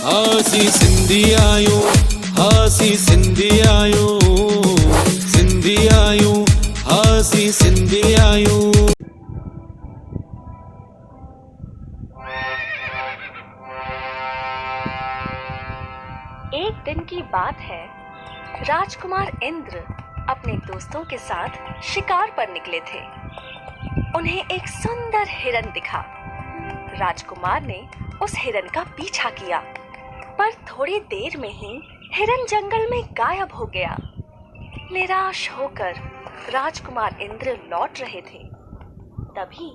हासी सिंधी आयो, हासी सिंधी आयो, सिंधी आयो, हासी सिंधी आयो। एक दिन की बात है। राजकुमार इंद्र अपने दोस्तों के साथ शिकार पर निकले थे। उन्हें एक सुंदर हिरन दिखा। राजकुमार ने उस हिरन का पीछा किया, पर थोड़ी देर में ही हिरन जंगल में गायब हो गया। निराश होकर राजकुमार इंद्र लौट रहे थे, तभी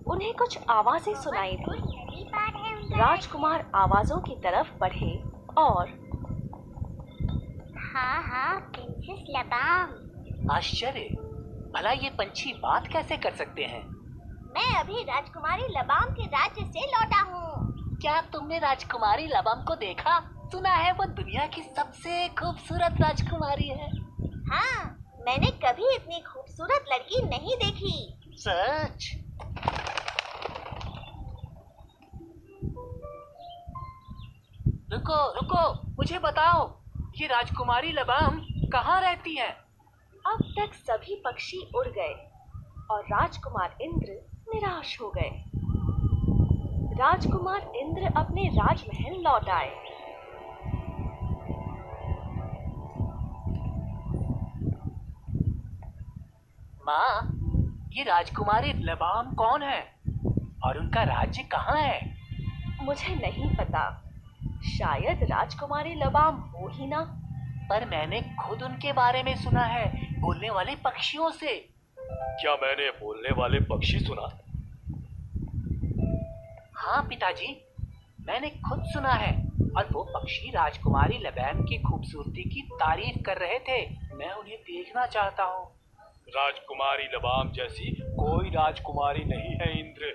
उन्हें कुछ आवाजें सुनाई दी। राजकुमार आवाजों की तरफ बढ़े और हाँ हाँ प्रिंसेस लबाम। आश्चर्य, भला ये पंछी बात कैसे कर सकते हैं? मैं अभी राजकुमारी लबाम के राज्य से लौटा हूँ। क्या तुमने राजकुमारी लबाम को देखा? सुना है वो दुनिया की सबसे खूबसूरत राजकुमारी है। हाँ, मैंने कभी इतनी खूबसूरत लड़की नहीं देखी। सच? रुको रुको, मुझे बताओ, ये राजकुमारी लबाम कहाँ रहती है? अब तक सभी पक्षी उड़ गए और राजकुमार इंद्र निराश हो गए। राजकुमार इंद्र अपने राजमहल लौट आए। माँ, ये राजकुमारी लबाम कौन है और उनका राज्य कहाँ है? मुझे नहीं पता, शायद राजकुमारी लबाम हो ही ना। पर मैंने खुद उनके बारे में सुना है, बोलने वाले पक्षियों से। क्या मैंने बोलने वाले पक्षी सुना? हाँ पिताजी, मैंने खुद सुना है और वो पक्षी राजकुमारी लबैम की खूबसूरती की तारीफ कर रहे थे। मैं उन्हें देखना चाहता हूँ। राजकुमारी लबाम जैसी कोई राजकुमारी नहीं है इंद्र।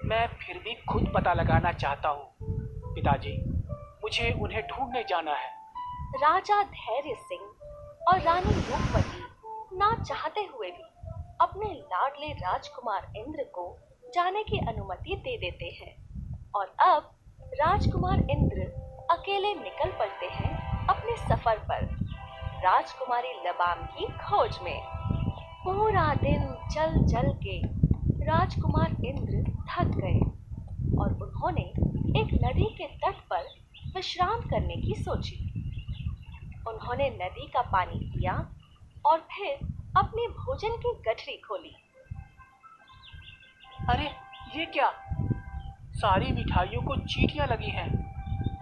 मैं फिर भी खुद पता लगाना चाहता हूँ पिताजी, मुझे उन्हें ढूंढने जाना है। राजा धैर्य सिंह और रानी रूपवती ना चाहते हुए भी अपने लाडले राजकुमार इंद्र को जाने की अनुमति दे देते हैं और अब राजकुमार इंद्र अकेले निकल पड़ते हैं अपने सफर पर, राजकुमारी लबाम की खोज में। पूरा दिन चल चल के राजकुमार इंद्र थक गए और उन्होंने एक नदी के तट पर विश्राम करने की सोची। उन्होंने नदी का पानी पिया और फिर अपने भोजन की गठरी खोली। अरे ये क्या? सारी मिठाइयों को चींटियां लगी हैं।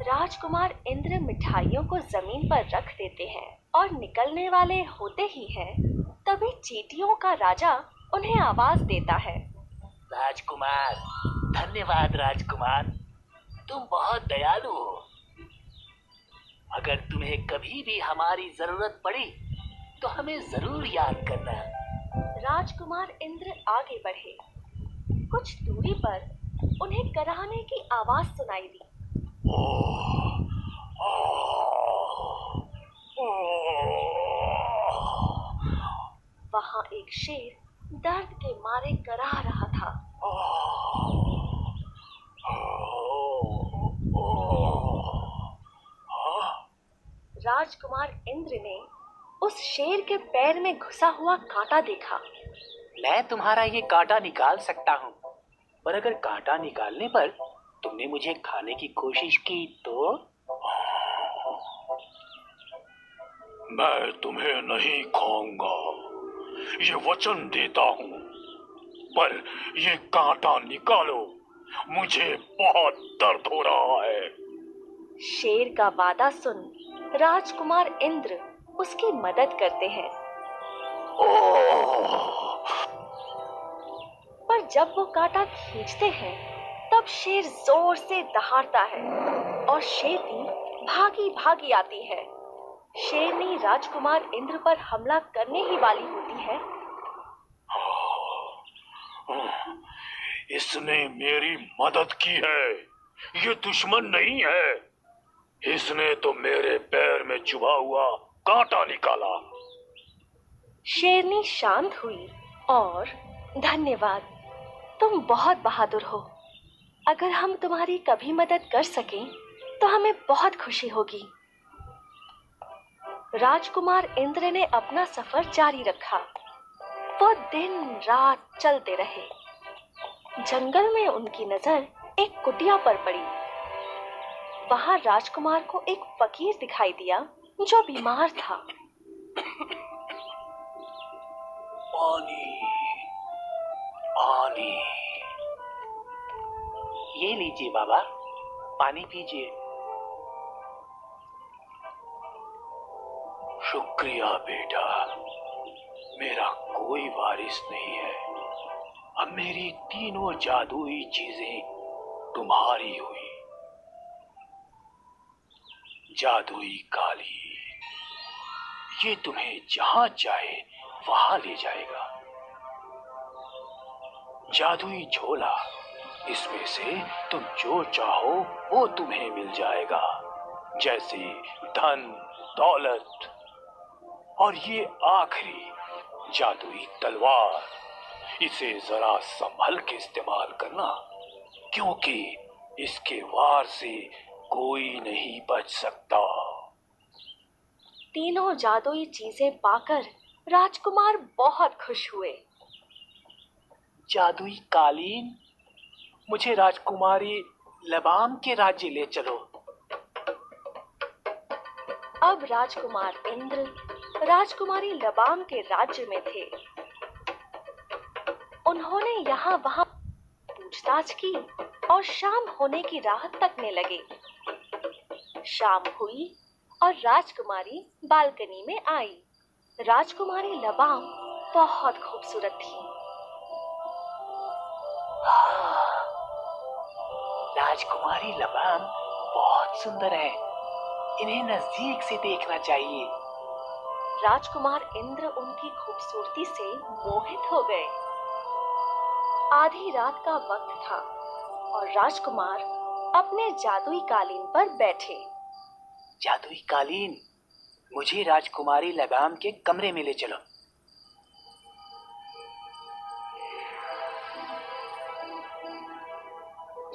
राजकुमार इंद्र मिठाइयों को जमीन पर रख देते हैं और निकलने वाले होते ही हैं, तभी चींटियों का राजा उन्हें आवाज देता है। राजकुमार, धन्यवाद राजकुमार, तुम बहुत दयालु हो। अगर तुम्हें कभी भी हमारी जरूरत पड़ी तो हमें जरूर याद करना। राजकुमार इंद्र आगे बढ़े। कुछ दूरी पर उन्हें कराहने की आवाज सुनाई दी। वहां एक शेर दर्द के मारे कराह रहा था। राजकुमार इंद्र ने उस शेर के पैर में घुसा हुआ कांटा देखा। मैं तुम्हारा ये कांटा निकाल सकता हूँ, पर अगर कांटा निकालने पर तुमने मुझे खाने की कोशिश की तो? मैं तुम्हें नहीं खाऊंगा, ये वचन देता हूँ। पर ये कांटा निकालो, मुझे बहुत दर्द हो रहा है। शेर का वादा सुन राजकुमार इंद्र उसकी मदद करते हैं। पर जब वो कांटा खींचते हैं, तब शेर जोर से दहाड़ता है और शेरनी भागी भागी आती है। शेरनी राजकुमार इंद्र पर हमला करने ही वाली होती है। इसने मेरी मदद की है, ये दुश्मन नहीं है। इसने तो मेरे पैर में चुभा हुआ कांटा निकाला। शेरनी शांत हुई और धन्यवाद, तुम बहुत बहादुर हो। अगर हम तुम्हारी कभी मदद कर सकें तो हमें बहुत खुशी होगी। राजकुमार इंद्र ने अपना सफर जारी रखा। वो दिन रात चलते रहे। जंगल में उनकी नजर एक कुटिया पर पड़ी। वहां राजकुमार को एक फकीर दिखाई दिया जो बीमार था। पानी, पानी। ये लीजिए बाबा, पानी पीजिए। शुक्रिया बेटा, मेरा कोई वारिस नहीं है। अब मेरी तीनों जादुई चीजें तुम्हारी हुई। जादुई कालीन, ये तुम्हें जहां चाहे वहां ले जाएगा। जादुई झोला, इसमें से तुम जो चाहो वो तुम्हें मिल जाएगा, जैसे धन दौलत। और ये आखिरी जादुई तलवार, इसे जरा संभल के इस्तेमाल करना, क्योंकि इसके वार से कोई नहीं बच सकता। तीनों जादुई चीजें पाकर राजकुमार बहुत खुश हुए। जादुई कालीन, मुझे राजकुमारी लबाम के राज्य ले चलो। अब राजकुमार इंद्र राजकुमारी लबाम के राज्य में थे। उन्होंने यहाँ वहां पूछताछ की और शाम होने की राह तकने लगे। शाम हुई और राजकुमारी बालकनी में आई। राजकुमारी लबाम बहुत खूबसूरत थी। राजकुमारी लबाम बहुत सुंदर है, इन्हें नजदीक से देखना चाहिए। राजकुमार इंद्र उनकी खूबसूरती से मोहित हो गए। आधी रात का वक्त था और राजकुमार अपने जादुई कालीन पर बैठे। जादुई कालीन, मुझे राजकुमारी लबाम के कमरे में ले चलो।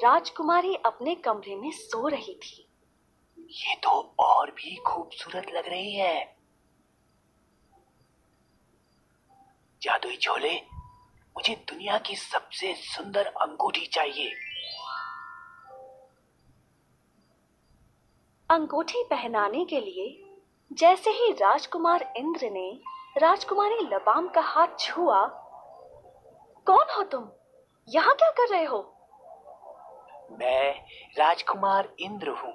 राजकुमारी अपने कमरे में सो रही थी। ये तो और भी खूबसूरत लग रही है। जादुई झोले, मुझे दुनिया की सबसे सुंदर अंगूठी चाहिए। अंगूठी पहनाने के लिए जैसे ही राजकुमार इंद्र ने राजकुमारी लबाम का हाथ छुआ, कौन हो तुम? यहाँ क्या कर रहे हो? मैं राजकुमार इंद्र हूँ,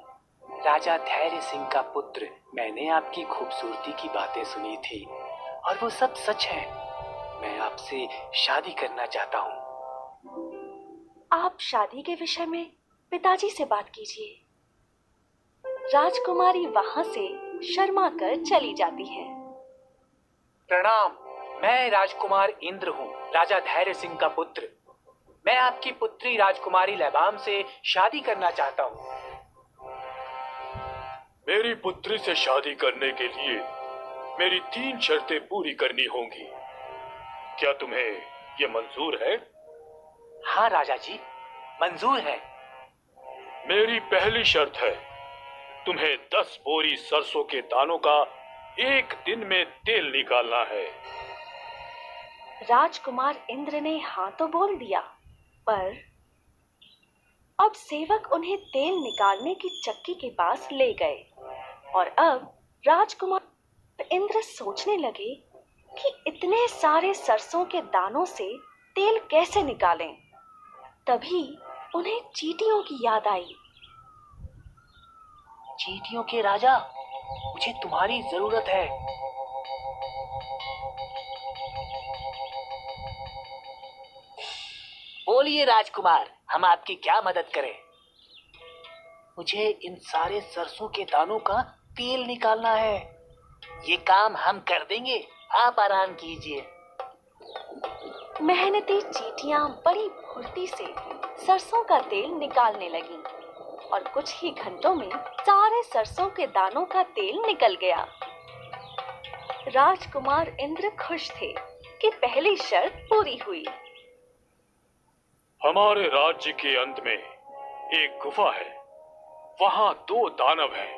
राजा धैर्य सिंह का पुत्र। मैंने आपकी खूबसूरती की बातें सुनी थी और वो सब सच है। मैं आपसे शादी करना चाहता हूँ। आप शादी के विषय में पिताजी से बात कीजिए। राजकुमारी वहां से शर्मा कर चली जाती है। प्रणाम, मैं राजकुमार इंद्र हूँ, राजा धैर्य सिंह का पुत्र। मैं आपकी पुत्री राजकुमारी लबाम से शादी करना चाहता हूँ। मेरी पुत्री से शादी करने के लिए मेरी 3 शर्तें पूरी करनी होंगी। क्या तुम्हें ये मंजूर है? हाँ राजा जी, मंजूर है। मेरी पहली शर्त है, तुम्हें 10 बोरी सरसों के दानों का 1 दिन में तेल निकालना है। राजकुमार इंद्र ने हाँ तो बोल दिया, पर अब सेवक उन्हें तेल निकालने की चक्की के पास ले गए और अब राजकुमार इंद्र सोचने लगे कि इतने सारे सरसों के दानों से तेल कैसे निकालें। तभी उन्हें चींटियों की याद आई। चींटियों के राजा, मुझे तुम्हारी जरूरत है। बोलिए राजकुमार, हम आपकी क्या मदद करें? मुझे इन सारे सरसों के दानों का तेल निकालना है। ये काम हम कर देंगे, आप आराम कीजिए। मेहनती चींटियां बड़ी फुर्ती से सरसों का तेल निकालने लगीं और कुछ ही घंटों में सारे सरसों के दानों का तेल निकल गया। राजकुमार इंद्र खुश थे कि पहली शर्त पूरी हुई। हमारे राज्य के अंत में एक गुफा है, वहां 2 दानव हैं।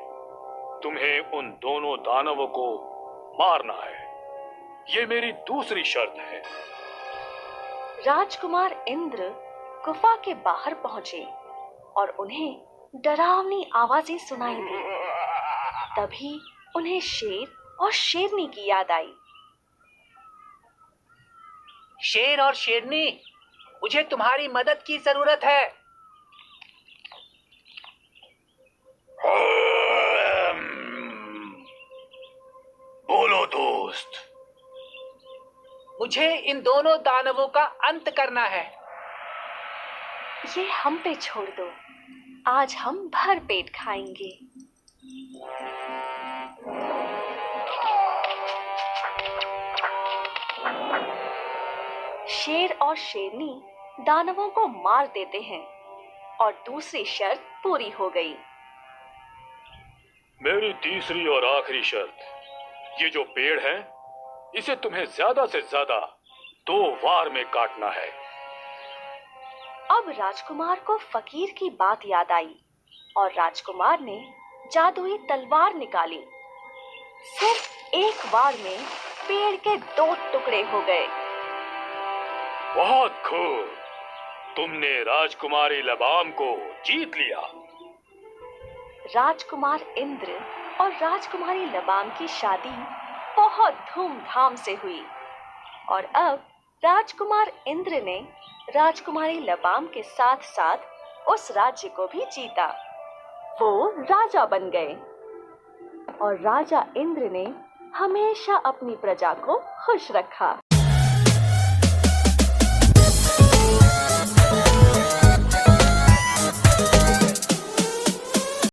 तुम्हें उन दोनों दानवों को मारना है। ये मेरी दूसरी शर्त है। राजकुमार इंद्र गुफा के बाहर पहुंचे और उन्हें डरावनी आवाजें सुनाई दी। तभी उन्हें शेर और शेरनी की याद आई। शेर और शेरनी, मुझे तुम्हारी मदद की जरूरत है। बोलो दोस्त। मुझे इन दोनों दानवों का अंत करना है। ये हम पे छोड़ दो, आज हम भर पेट खाएंगे। शेर और शेरनी दानवों को मार देते हैं और दूसरी शर्त पूरी हो गई। मेरी तीसरी और आखिरी शर्त, ये जो पेड़ है इसे तुम्हें ज्यादा से ज्यादा 2 वार में काटना है। अब राजकुमार को फकीर की बात याद आई और राजकुमार ने जादुई तलवार निकाली। सिर्फ एक वार में पेड़ के 2 टुकड़े हो गए। बहुत खूब, तुमने राजकुमारी लबाम को जीत लिया। राजकुमार इंद्र और राजकुमारी लबाम की शादी बहुत धूमधाम से हुई और अब राजकुमार इंद्र ने राजकुमारी लबाम के साथ साथ उस राज्य को भी जीता। वो राजा बन गए और राजा इंद्र ने हमेशा अपनी प्रजा को खुश रखा।